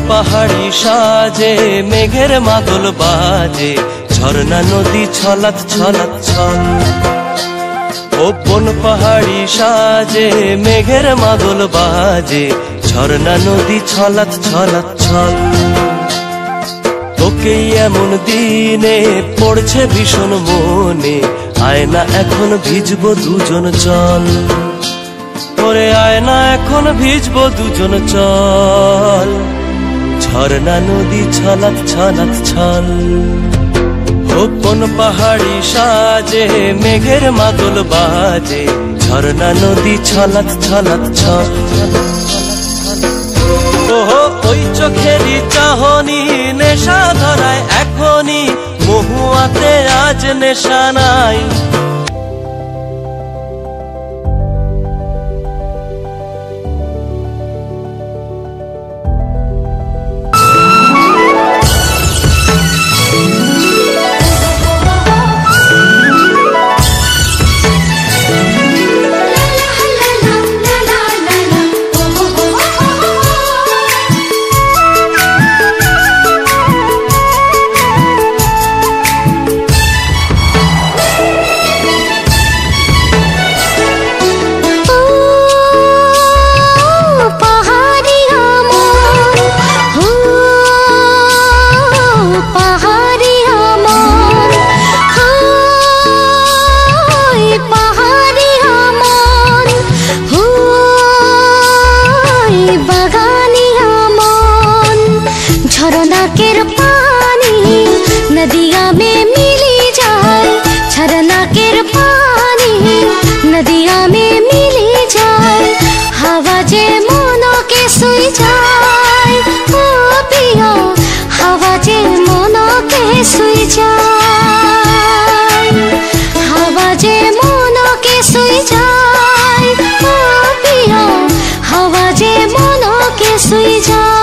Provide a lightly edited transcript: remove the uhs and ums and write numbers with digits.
পাহাড়ি সাজে মেঘের মাদল বাজে, ঝর্ণা নদী ছলাৎ ছলাৎ ছল। ও বন পাহাড়ি সাজে মেঘের মাদল বাজে, ঝর্ণা নদী ছলাৎ ছলাৎ ছল। তোকেই এমন দিনে পড়ছে ভীষণ মনে, আয়না এখন ভিজবো দুজন চল। ওরে আয়না এখন ভিজবো দুজন চল, ঝর্ণা নদী ছলাৎ ছলাৎ ছল। কোন পাহাড়ি সাজে মেঘের মাদল বাজে, ঝর্ণা নদী ছলাৎ ছলাৎ ছল। ওহো ওই চোখেরই চাহনি নেশা ধরায় এখনই, মহুয়াতে আজ নেশা নাই। झरनाकेर पानी नदिया में मिली जाए, झरनाकेर पानी नदिया में मिली जाए। हवा जे मनो के सुई जाए, ओ पिया हवा जे मनो के सुई जाए। हवा जे मनो के सुई जाए, ओ पिया हवा जे मनो के सुई जाए।